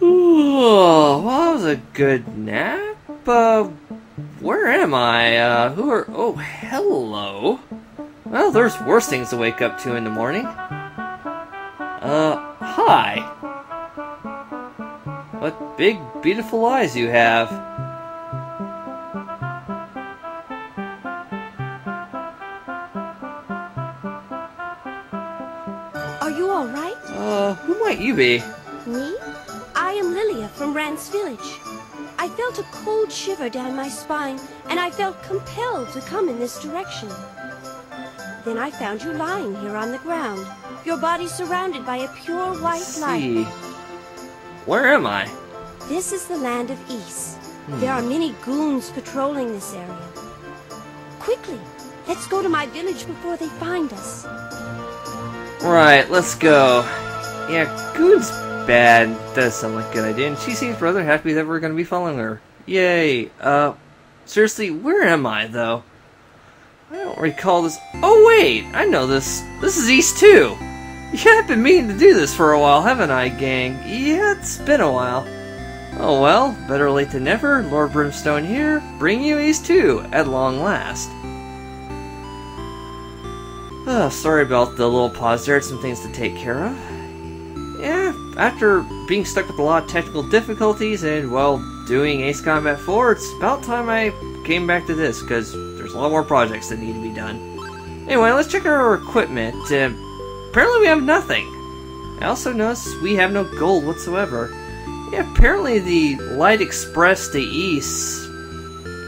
Oh, well, that was a good nap. Where am I? Who are... Oh, hello. Well, there's worse things to wake up to in the morning. Hi. What big, beautiful eyes you have. Are you all right? Who might you be? Me? I am Lillia from Rant's village. I felt a cold shiver down my spine, and I felt compelled to come in this direction. Then I found you lying here on the ground, your body surrounded by a pure white light. Where am I? This is the land of Ys. There are many goons patrolling this area. Quickly, let's go to my village before they find us. Right, let's go. Yeah, goon's bad. Does sound like a good idea, and she seems rather happy that we're going to be following her. Yay. Seriously, where am I, though? I don't recall this. Oh, wait! I know this. This is East 2! Yeah, I've been meaning to do this for a while, haven't I, gang? Yeah, it's been a while. Oh well, better late than never. Lord Brimstone here, bring you East 2, at long last. Sorry about the little pause there, some things to take care of. Yeah, after being stuck with a lot of technical difficulties and, well, doing Ace Combat 4, it's about time I came back to this, because there's a lot more projects that need to be done. Anyway, let's check our equipment. Apparently we have nothing. I also noticed we have no gold whatsoever. Yeah, apparently the Light Express to East,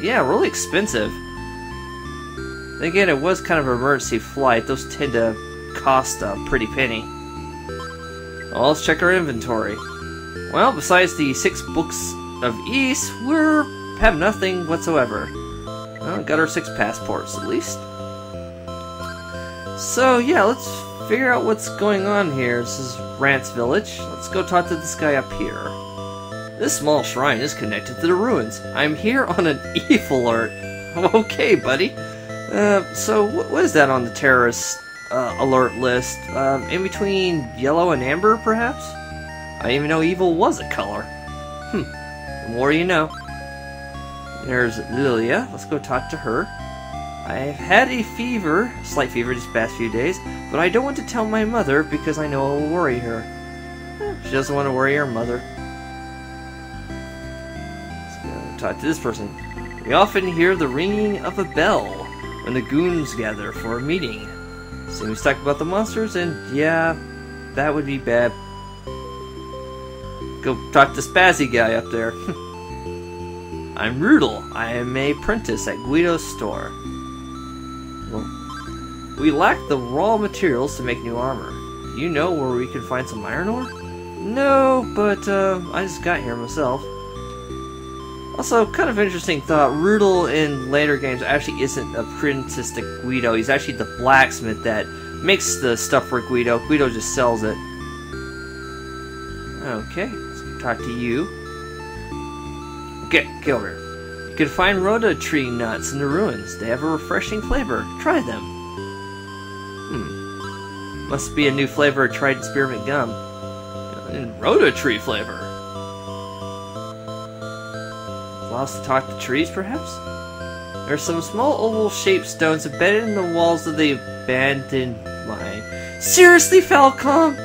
yeah, really expensive. Then again, it was kind of an emergency flight. Those tend to cost a pretty penny. Well, let's check our inventory. Well, besides the 6 books of East, we have nothing whatsoever. Well, got our 6 passports, at least. So, yeah, let's figure out what's going on here. This is Rant's village. Let's go talk to this guy up here. This small shrine is connected to the ruins. I'm here on an evil alert. Okay, buddy. So what is that on the terrorist alert list? In between yellow and amber, perhaps? I didn't even know evil was a color. The more you know. There's Lillia. Let's go talk to her. I've had a fever, slight fever these past few days, but I don't want to tell my mother because I know it will worry her. She doesn't want to worry her mother. Let's go talk to this person. We often hear the ringing of a bell when the goons gather for a meeting. Seems talk about the monsters, and yeah, that would be bad. Go talk to Spazzy guy up there. I'm Rudel. I am a apprentice at Guido's store. Well, we lack the raw materials to make new armor. Do you know where we can find some iron ore? No, but I just got here myself. Also, kind of interesting thought, Rudel in later games actually isn't an apprentice to Guido. He's actually the blacksmith that makes the stuff for Guido. Guido just sells it. Okay, let's talk to you. Get over here. You can find rhoda tree nuts in the ruins. They have a refreshing flavor. Try them. Must be a new flavor of Trident Spearmint Gum. And rhoda tree flavor. Allow us to talk to trees, perhaps? There are some small oval-shaped stones embedded in the walls of the abandoned mine. Seriously, Falcom?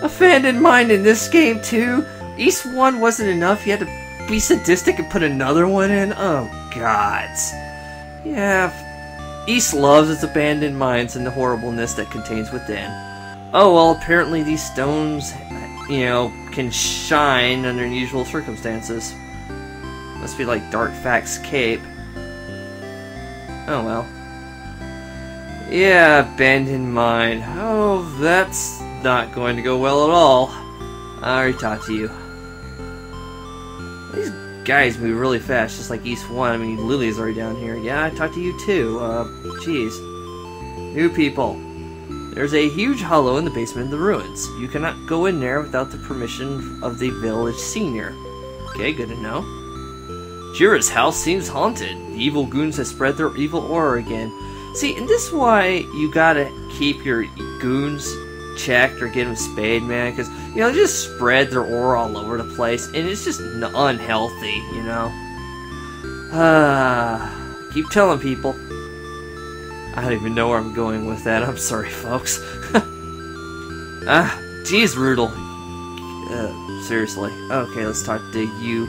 Abandoned mine in this game, too? East 1 wasn't enough, you had to be sadistic and put another one in? Oh, gods. Yeah, East loves its abandoned mines and the horribleness that contains within. Oh, well, apparently these stones, you know, can shine under unusual circumstances. Must be like Dark Fact's cape. Oh well. Yeah, abandoned mine. Oh, that's not going to go well at all. I already talked to you. These guys move really fast, just like East 1. I mean, Lillia's already down here. Yeah, I talked to you too. Jeez. New people. There's a huge hollow in the basement of the ruins. You cannot go in there without the permission of the village senior. Okay, good to know. Jira's house seems haunted. The evil goons have spread their evil aura again. See, and this is why you gotta keep your goons checked or get them spayed, man, because, you know, they just spread their aura all over the place, and it's just unhealthy, you know? Keep telling people. I don't even know where I'm going with that. I'm sorry, folks. Geez, Rudel. Seriously. Okay, let's talk to you.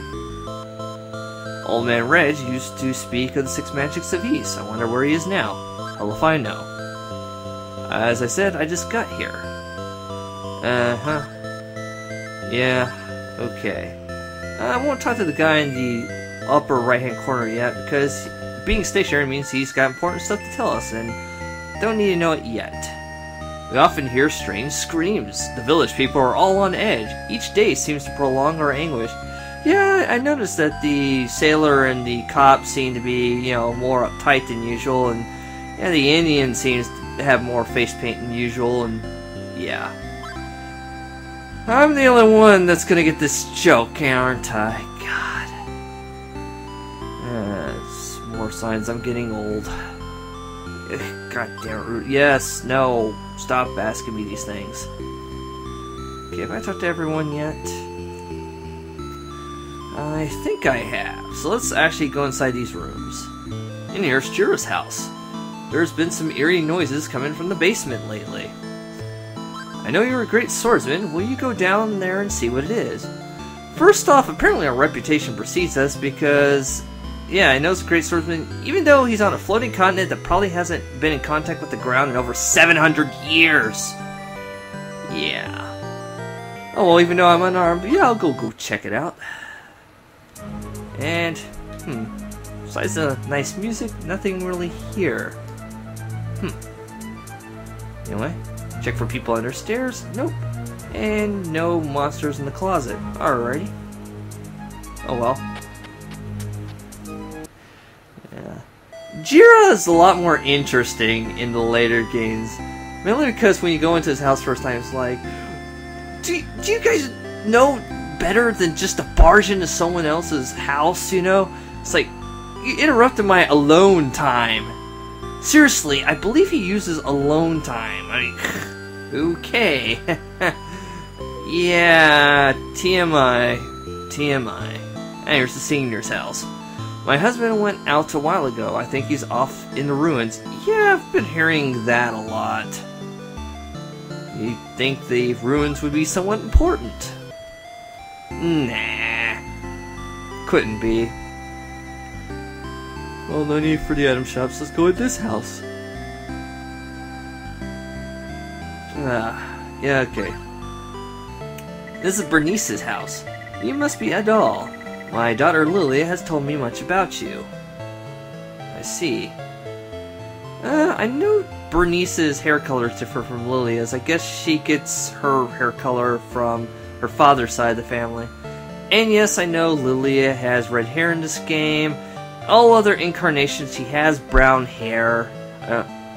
Old Man Reg used to speak of the 6 magics of East. I wonder where he is now. Hell if I know. As I said, I just got here. Yeah, okay. I won't talk to the guy in the upper right-hand corner yet, because being stationary means he's got important stuff to tell us, and don't need to know it yet. We often hear strange screams. The village people are all on edge. Each day seems to prolong our anguish. Yeah, I noticed that the sailor and the cop seem to be, you know, more uptight than usual, and yeah, the Indian seems to have more face paint than usual, and yeah. I'm the only one that's gonna get this joke, aren't I? God. It's more signs I'm getting old. God damn it. Yes, no. Stop asking me these things. Okay, have I talked to everyone yet? I think I have. So let's actually go inside these rooms. And here's Jira's house. There's been some eerie noises coming from the basement lately. I know you're a great swordsman. Will you go down there and see what it is? First off, apparently our reputation precedes us because, yeah, I know he's a great swordsman, even though he's on a floating continent that probably hasn't been in contact with the ground in over 700 years. Yeah. Oh, well, even though I'm unarmed, yeah, I'll go check it out. And, besides the nice music, nothing really here. Anyway, check for people under stairs. Nope. And no monsters in the closet. Alrighty. Oh well. Yeah. Jira is a lot more interesting in the later games. Mainly because when you go into his house first time, it's like, do you guys know better than just to barge into someone else's house, you know? It's like, you interrupted my alone time. Seriously, I believe he uses alone time. I mean, okay. Yeah, TMI. And here's the senior's house. My husband went out a while ago. I think he's off in the ruins. Yeah, I've been hearing that a lot. You'd think the ruins would be somewhat important. Nah. Couldn't be. Well, no need for the item shops. Let's go at this house. Yeah, okay. This is Bernice's house. You must be Adol. My daughter Lillia has told me much about you. I see. I know Bernice's hair color is different from Lillia's. I guess she gets her hair color from her father's side of the family. And yes, I know Lillia has red hair in this game. All other incarnations, she has brown hair.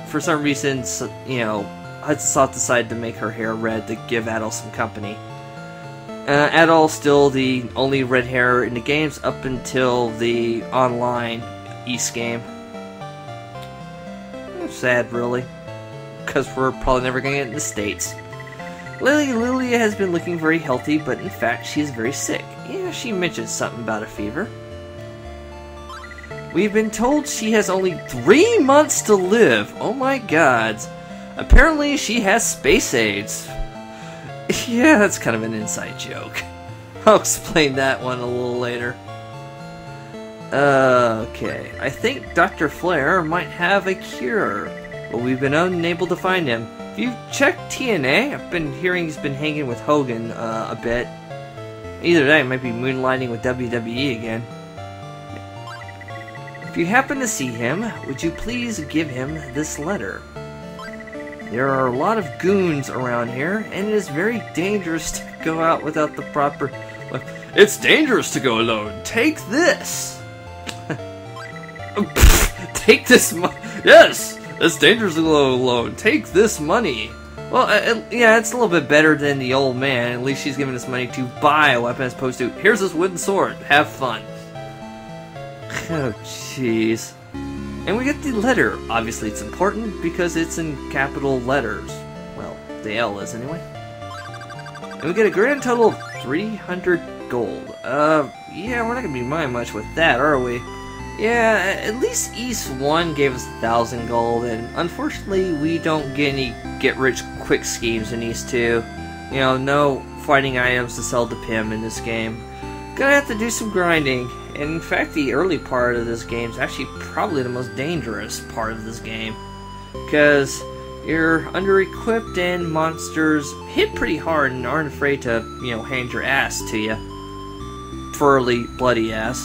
For some reason, you know, Hudson Soft decided to make her hair red to give Adol some company. Adol's still the only red hair in the games up until the online East game. Sad, really, because we're probably never going to get in the States. Lillia has been looking very healthy, but in fact, she is very sick. Yeah, she mentioned something about a fever. We've been told she has only 3 months to live. Oh my god. Apparently, she has space AIDS. Yeah, that's kind of an inside joke. I'll explain that one a little later. Okay. I think Dr. Flair might have a cure, but we've been unable to find him. If you've checked TNA, I've been hearing he's been hanging with Hogan a bit. Either that, he might be moonlighting with WWE again. If you happen to see him, would you please give him this letter? There are a lot of goons around here, and it is very dangerous to go out without the proper... It's dangerous to go alone. Take this! Take this money. Yes! It's dangerous to go alone. Take this money. Well, yeah, it's a little bit better than the old man. At least she's giving us money to buy a weapon as opposed to, here's this wooden sword. Have fun. Oh, jeez. And we get the letter. Obviously, it's important because it's in capital letters. Well, the L is anyway. And we get a grand total of 300 gold. Yeah, we're not gonna be buying much with that, are we? Yeah, at least East 1 gave us 1,000 gold, and unfortunately we don't get any get-rich-quick schemes in East 2. You know, no fighting items to sell to Pim in this game. Gonna have to do some grinding, and in fact the early part of this game is actually probably the most dangerous part of this game. Because you're under-equipped and monsters hit pretty hard and aren't afraid to, you know, hand your ass to you. Preferably bloody ass.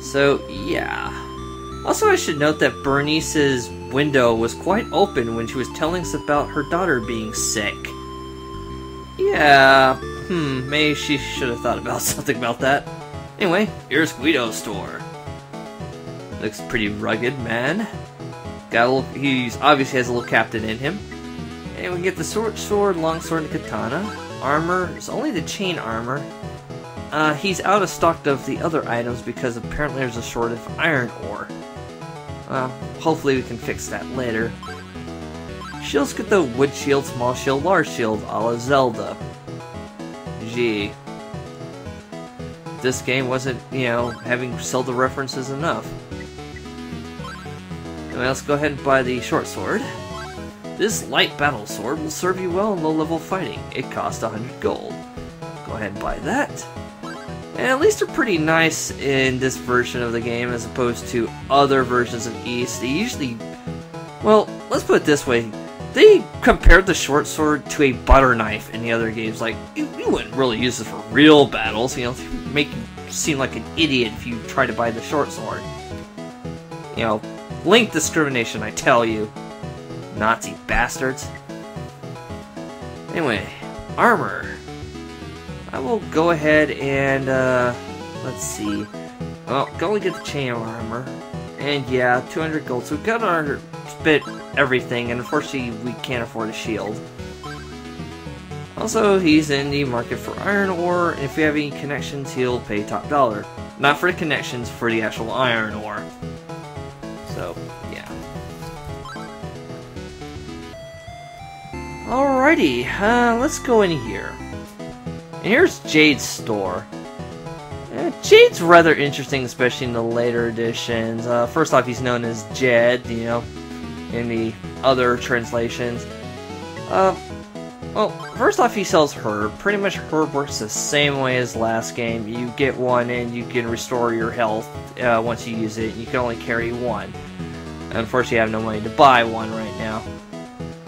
So, yeah. Also, I should note that Bernice's window was quite open when she was telling us about her daughter being sick. Yeah, maybe she should have thought about something about that. Anyway, here's Guido's store. Looks pretty rugged, man. Got a little, he's obviously has a little captain in him. And we get the short sword, long sword, and katana. Armor is only the chain armor. He's out of stock of the other items because apparently there's a shortage of iron ore. Hopefully we can fix that later. Shields get the wood shield, small shield, large shield, a la Zelda. Gee. This game wasn't, you know, having Zelda references enough. Anyway, let's go ahead and buy the short sword. This light battle sword will serve you well in low-level fighting. It costs 100 gold. Go ahead and buy that. And at least they're pretty nice in this version of the game as opposed to other versions of East. They usually... Well, let's put it this way. They compared the short sword to a butter knife in the other games. Like, you wouldn't really use this for real battles. You know, make you seem like an idiot if you try to buy the short sword. You know, link discrimination, I tell you. Nazi bastards. Anyway, armor. I will go ahead and, let's see. Well, go and get the chain armor. And yeah, 200 gold. So we've got our spit everything, and unfortunately we can't afford a shield. Also, he's in the market for iron ore, and if we have any connections, he'll pay top dollar. Not for the connections, for the actual iron ore. So, yeah. Alrighty, let's go in here. And here's Jade's store. Jade's rather interesting, especially in the later editions. First off, he's known as Jed, you know, in the other translations. Well, first off, he sells herb. Pretty much herb works the same way as last game. You get one and you can restore your health once you use it. You can only carry one. Unfortunately, I have no money to buy one right now.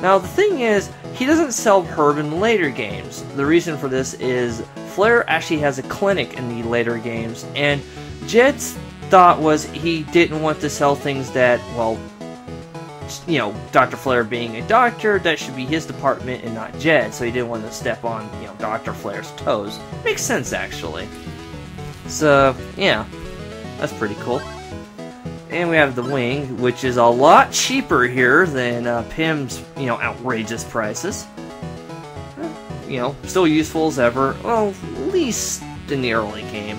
Now, the thing is, he doesn't sell herb in later games. The reason for this is Flair actually has a clinic in the later games, and Jed's thought was he didn't want to sell things that, well, you know, Dr. Flair being a doctor, that should be his department and not Jed, so he didn't want to step on, you know, Dr. Flair's toes. Makes sense, actually. So, yeah, that's pretty cool. And we have the wing, which is a lot cheaper here than Pim's, you know, outrageous prices. You know, still useful as ever. Well, at least in the early game.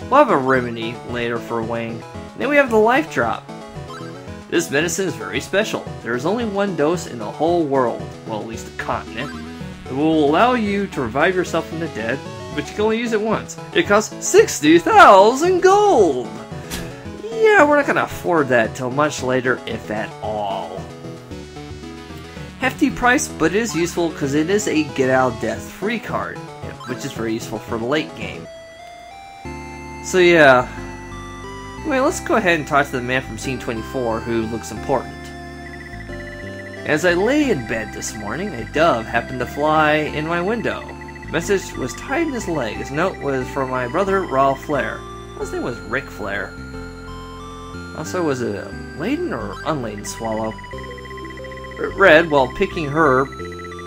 We'll have a remedy later for wing. And then we have the life drop. This medicine is very special. There is only one dose in the whole world, well, at least the continent. It will allow you to revive yourself from the dead, but you can only use it once. It costs 60,000 gold! Yeah, we're not going to afford that till much later, if at all. Hefty price, but it is useful because it is a get out of death free card, which is very useful for the late game. So yeah, anyway, let's go ahead and talk to the man from scene 24 who looks important. As I lay in bed this morning, a dove happened to fly in my window. The message was tied in his leg. His note was from my brother, Ralph Flair. His name was Ric Flair. Also, was it a laden or unladen swallow? It read, while picking herb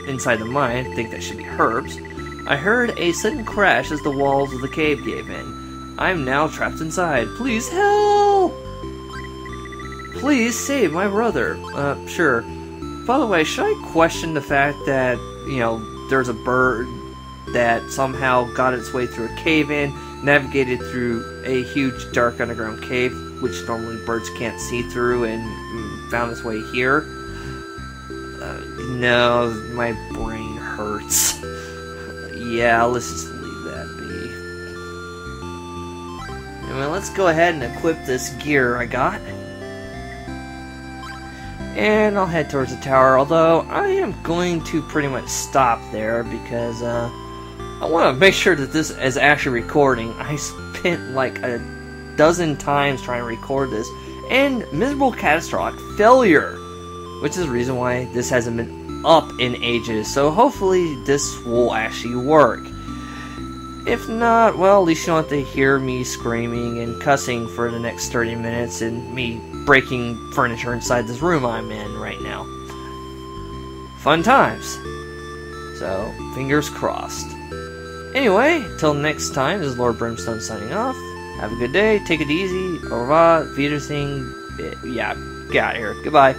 inside the mine, think that should be herbs, I heard a sudden crash as the walls of the cave gave in. I am now trapped inside. Please help! Please save my brother. Sure. By the way, should I question the fact that, you know, there's a bird that somehow got its way through a cave-in, navigated through a huge dark underground cave, which normally birds can't see through, and found its way here? no, my brain hurts. Yeah, let's just leave that be. Anyway, let's go ahead and equip this gear I got. And I'll head towards the tower, although I am going to pretty much stop there because I want to make sure that this is actually recording. I spent like a dozen times trying to record this, and miserable catastrophic failure, which is the reason why this hasn't been up in ages, so hopefully this will actually work. If not, well, at least you don't have to hear me screaming and cussing for the next 30 minutes and me breaking furniture inside this room I'm in right now. Fun times. So, fingers crossed. Anyway, till next time, this is Lord Brimstone signing off. Have a good day, take it easy, au revoir, Wiedersehen, yeah, get out of here, goodbye.